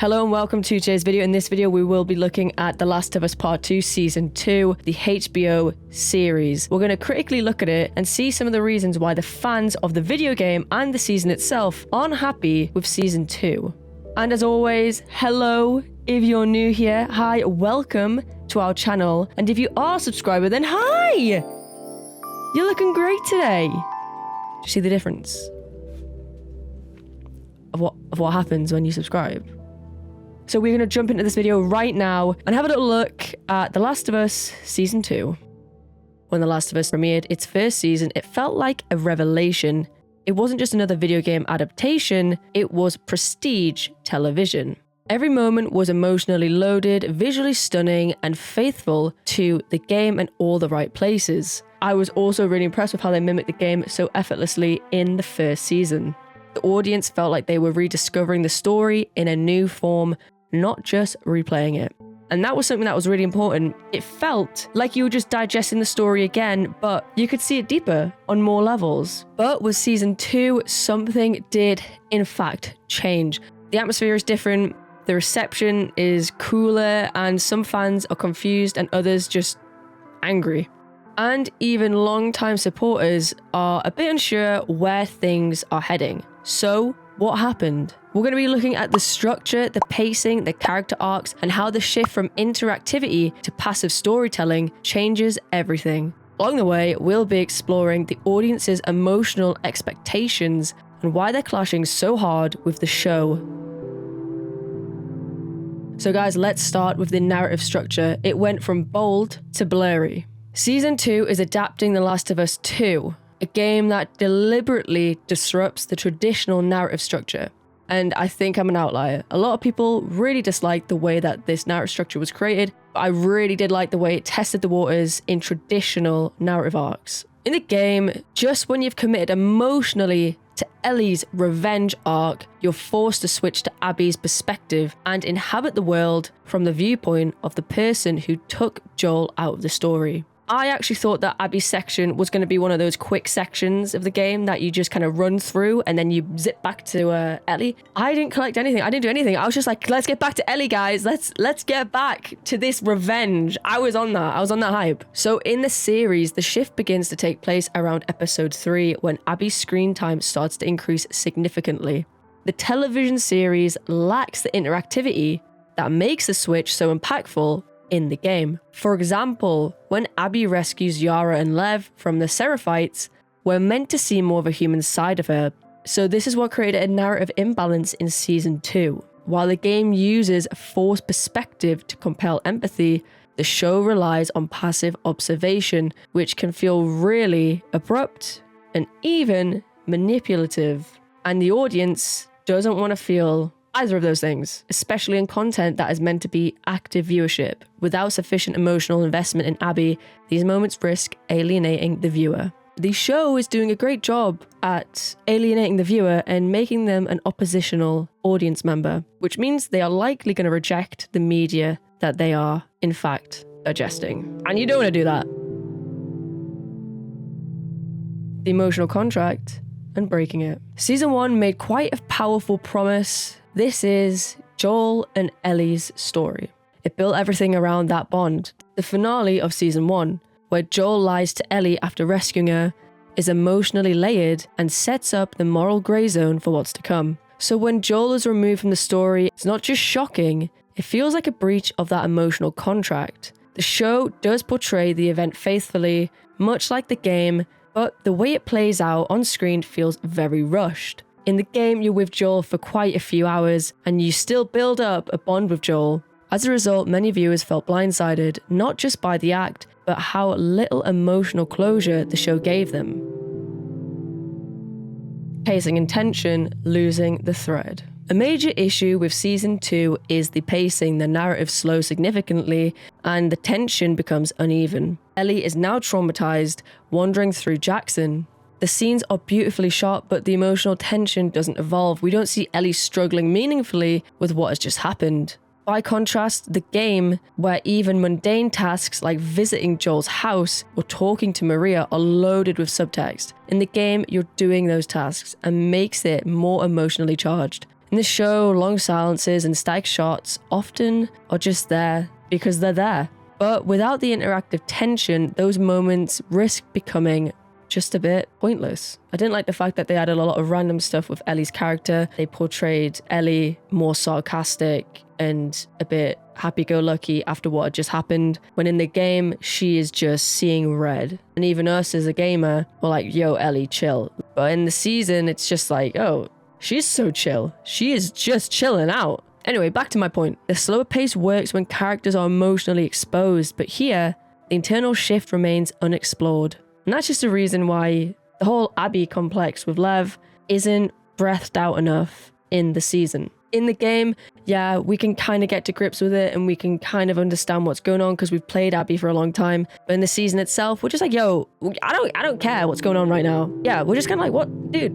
Hello and welcome to today's video. In this video, we will be looking at The Last of Us Part 2 Season 2, the HBO series. We're going to critically look at it and see some of the reasons why the fans of the video game and the season itself aren't happy with Season 2. And as always, hello if you're new here. Hi, welcome to our channel. And if you are a subscriber, then hi! You're looking great today. Do you see the difference of what happens when you subscribe? So we're going to jump into this video right now and have a little look at The Last of Us Season 2. When The Last of Us premiered its first season, it felt like a revelation. It wasn't just another video game adaptation, it was prestige television. Every moment was emotionally loaded, visually stunning, and faithful to the game in all the right places. I was also really impressed with how they mimicked the game so effortlessly in the first season. The audience felt like they were rediscovering the story in a new form, not just replaying it. And that was something that was really important. It felt like you were just digesting the story again, but you could see it deeper on more levels. But with Season 2, something did, in fact, change. The atmosphere is different, the reception is cooler, and some fans are confused and others just angry. And even long-time supporters are a bit unsure where things are heading. So, what happened? We're going to be looking at the structure, the pacing, the character arcs, and how the shift from interactivity to passive storytelling changes everything. Along the way, we'll be exploring the audience's emotional expectations and why they're clashing so hard with the show. So guys, let's start with the narrative structure. It went from bold to blurry. Season 2 is adapting The Last of Us 2, a game that deliberately disrupts the traditional narrative structure. And I think I'm an outlier. A lot of people really disliked the way that this narrative structure was created, but I really did like the way it tested the waters in traditional narrative arcs. In the game, just when you've committed emotionally to Ellie's revenge arc, you're forced to switch to Abby's perspective and inhabit the world from the viewpoint of the person who took Joel out of the story. I actually thought that Abby's section was going to be one of those quick sections of the game that you just kind of run through and then you zip back to Ellie. I didn't collect anything. I didn't do anything. I was just like, let's get back to Ellie, guys. Let's get back to this revenge. I was on that hype. So in the series, the shift begins to take place around episode 3 when Abby's screen time starts to increase significantly. The television series lacks the interactivity that makes the switch so impactful in the game. For example, when Abby rescues Yara and Lev from the Seraphites, we're meant to see more of a human side of her. So this is what created a narrative imbalance in Season 2. While the game uses forced perspective to compel empathy, the show relies on passive observation, which can feel really abrupt and even manipulative. And the audience doesn't want to feel either of those things, especially in content that is meant to be active viewership. Without sufficient emotional investment in Abby, these moments risk alienating the viewer. The show is doing a great job at alienating the viewer and making them an oppositional audience member, which means they are likely going to reject the media that they are, in fact, digesting. And you don't want to do that. The emotional contract and breaking it. Season 1 made quite a powerful promise. This is Joel and Ellie's story. It built everything around that bond. The finale of Season 1, where Joel lies to Ellie after rescuing her, is emotionally layered and sets up the moral grey zone for what's to come. So when Joel is removed from the story, it's not just shocking, it feels like a breach of that emotional contract. The show does portray the event faithfully, much like the game, but the way it plays out on screen feels very rushed. In the game, you're with Joel for quite a few hours, and you still build up a bond with Joel. As a result, many viewers felt blindsided, not just by the act, but how little emotional closure the show gave them. Pacing and tension, losing the thread. A major issue with Season 2 is the pacing. The narrative slows significantly, and the tension becomes uneven. Ellie is now traumatized, wandering through Jackson. The scenes are beautifully shot, but the emotional tension doesn't evolve. We don't see Ellie struggling meaningfully with what has just happened. By contrast, the game, where even mundane tasks like visiting Joel's house or talking to Maria are loaded with subtext. In the game, you're doing those tasks and makes it more emotionally charged. In the show, long silences and static shots often are just there because they're there. But without the interactive tension, those moments risk becoming just a bit pointless. I didn't like the fact that they added a lot of random stuff with Ellie's character. They portrayed Ellie more sarcastic and a bit happy-go-lucky after what had just happened, when in the game, she is just seeing red. And even us as a gamer, we're like, yo, Ellie, chill. But in the season, it's just like, oh, she's so chill. She is just chilling out. Anyway, back to my point. The slower pace works when characters are emotionally exposed, but here, the internal shift remains unexplored. And that's just a reason why the whole Abby complex with Lev isn't breathed out enough in the season. In the game, yeah, we can kind of get to grips with it and we can kind of understand what's going on because we've played Abby for a long time. But in the season itself, we're just like, yo, I don't care what's going on right now. Yeah, we're just kind of like, what? Dude.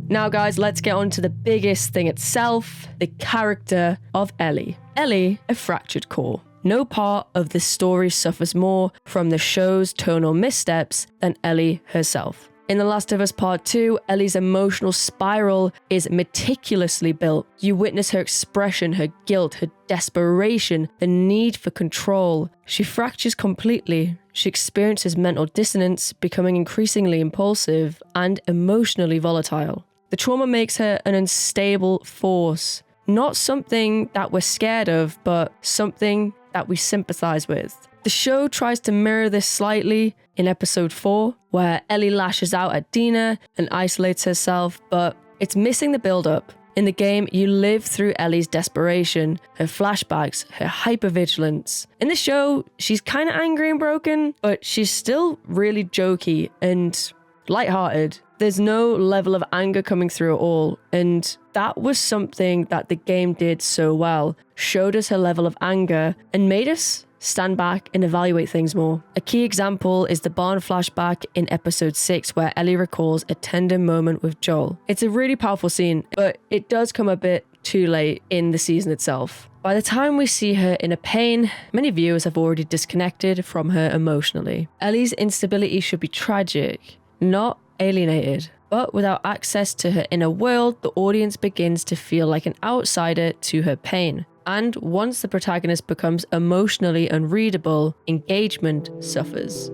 Now, guys, let's get on to the biggest thing itself, the character of Ellie. Ellie, a fractured core. No part of this story suffers more from the show's tonal missteps than Ellie herself. In The Last of Us Part 2, Ellie's emotional spiral is meticulously built. You witness her expression, her guilt, her desperation, the need for control. She fractures completely. She experiences mental dissonance, becoming increasingly impulsive and emotionally volatile. The trauma makes her an unstable force. Not something that we're scared of, but something that we sympathize with. The show tries to mirror this slightly in episode 4, where Ellie lashes out at Dina and isolates herself, but it's missing the build-up. In the game, you live through Ellie's desperation, her flashbacks, her hypervigilance. In the show, she's kind of angry and broken, but she's still really jokey and lighthearted. There's no level of anger coming through at all, and that was something that the game did so well. Showed us her level of anger and made us stand back and evaluate things more. A key example is the barn flashback in episode 6 where Ellie recalls a tender moment with Joel. It's a really powerful scene, but it does come a bit too late in the season itself. By the time we see her in a pain, many viewers have already disconnected from her emotionally. Ellie's instability should be tragic, not alienated. But without access to her inner world, the audience begins to feel like an outsider to her pain. And once the protagonist becomes emotionally unreadable, engagement suffers.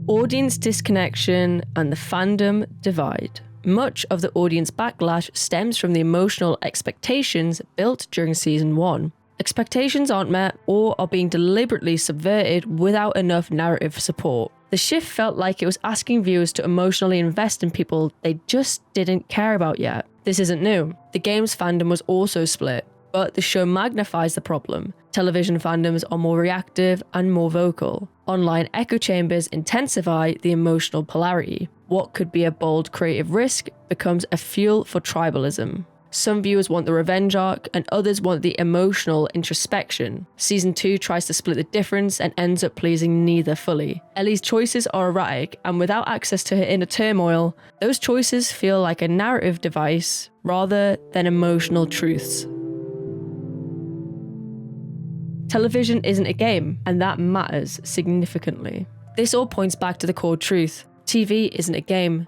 Audience disconnection and the fandom divide. Much of the audience backlash stems from the emotional expectations built during season 1. Expectations aren't met or are being deliberately subverted without enough narrative support. The shift felt like it was asking viewers to emotionally invest in people they just didn't care about yet. This isn't new. The game's fandom was also split, but the show magnifies the problem. Television fandoms are more reactive and more vocal. Online echo chambers intensify the emotional polarity. What could be a bold creative risk becomes a fuel for tribalism. Some viewers want the revenge arc, and others want the emotional introspection. Season 2 tries to split the difference and ends up pleasing neither fully. Ellie's choices are erratic, and without access to her inner turmoil, those choices feel like a narrative device rather than emotional truths. Television isn't a game, and that matters significantly. This all points back to the core truth. TV isn't a game.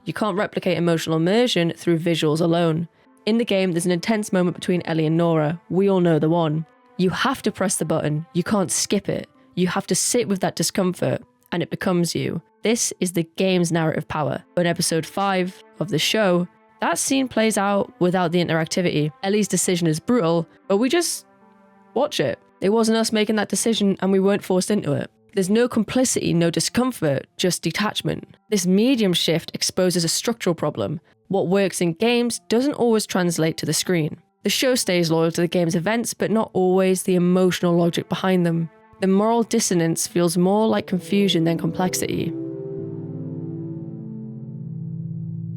You can't replicate emotional immersion through visuals alone. In the game, there's an intense moment between Ellie and Nora. We all know the one. You have to press the button. You can't skip it. You have to sit with that discomfort, and it becomes you. This is the game's narrative power. But in episode 5 of the show, that scene plays out without the interactivity. Ellie's decision is brutal, but we just watch it. It wasn't us making that decision, and we weren't forced into it. There's no complicity, no discomfort, just detachment. This medium shift exposes a structural problem. What works in games doesn't always translate to the screen. The show stays loyal to the game's events, but not always the emotional logic behind them. The moral dissonance feels more like confusion than complexity.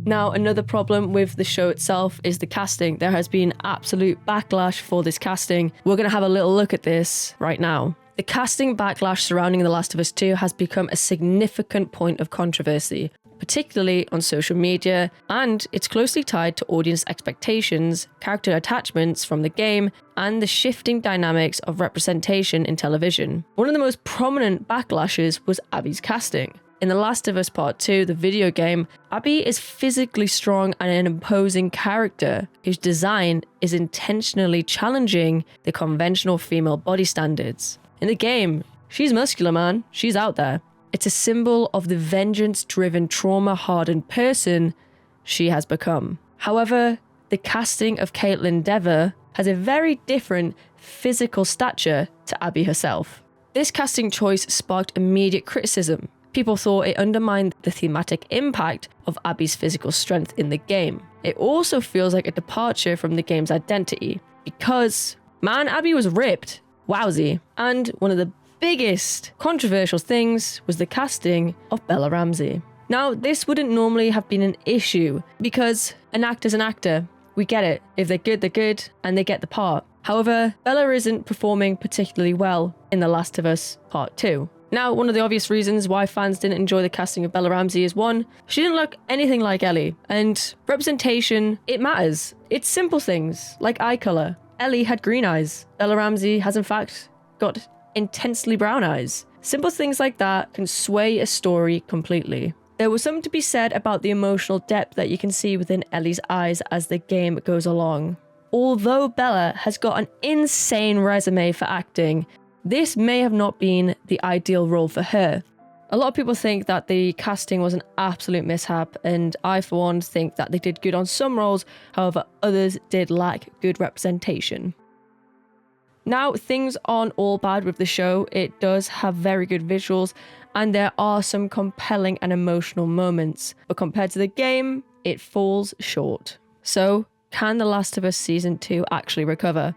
Now, another problem with the show itself is the casting. There has been absolute backlash for this casting. We're going to have a little look at this right now. The casting backlash surrounding The Last of Us 2 has become a significant point of controversy, particularly on social media, and it's closely tied to audience expectations, character attachments from the game, and the shifting dynamics of representation in television. One of the most prominent backlashes was Abby's casting. In The Last of Us Part 2, the video game, Abby is physically strong and an imposing character whose design is intentionally challenging the conventional female body standards. In the game, she's muscular, man. She's out there. It's a symbol of the vengeance-driven, trauma-hardened person she has become. However, the casting of Kaitlyn Dever has a very different physical stature to Abby herself. This casting choice sparked immediate criticism. People thought it undermined the thematic impact of Abby's physical strength in the game. It also feels like a departure from the game's identity, because, man, Abby was ripped. Wowsy. And one of the biggest controversial things was the casting of Bella Ramsey. Now, this wouldn't normally have been an issue, because an actor's an actor. We get it. If they're good, and they get the part. However, Bella isn't performing particularly well in The Last of Us Part 2. Now, one of the obvious reasons why fans didn't enjoy the casting of Bella Ramsey is, one, she didn't look anything like Ellie. And representation, it matters. It's simple things, like eye colour. Ellie had green eyes. Bella Ramsey has in fact got intensely brown eyes. Simple things like that can sway a story completely. There was something to be said about the emotional depth that you can see within Ellie's eyes as the game goes along. Although Bella has got an insane resume for acting, this may have not been the ideal role for her. A lot of people think that the casting was an absolute mishap, and I for one think that they did good on some roles, however others did lack good representation. Now, things aren't all bad with the show. It does have very good visuals, and there are some compelling and emotional moments, but compared to the game, it falls short. So, can The Last of Us Season 2 actually recover?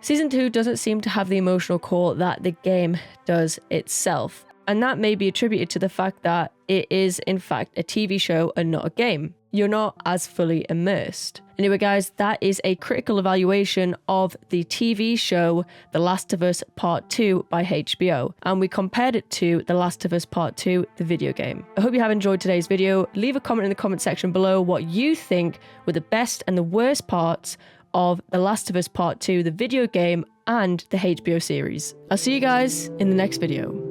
Season 2 doesn't seem to have the emotional core that the game does itself, and that may be attributed to the fact that it is in fact a TV show and not a game. You're not as fully immersed. Anyway guys, that is a critical evaluation of the TV show The Last of Us Part 2 by HBO, and we compared it to The Last of Us Part 2, the video game. I hope you have enjoyed today's video. Leave a comment in the comment section below what you think were the best and the worst parts of The Last of Us Part 2, the video game, and the HBO series. I'll see you guys in the next video.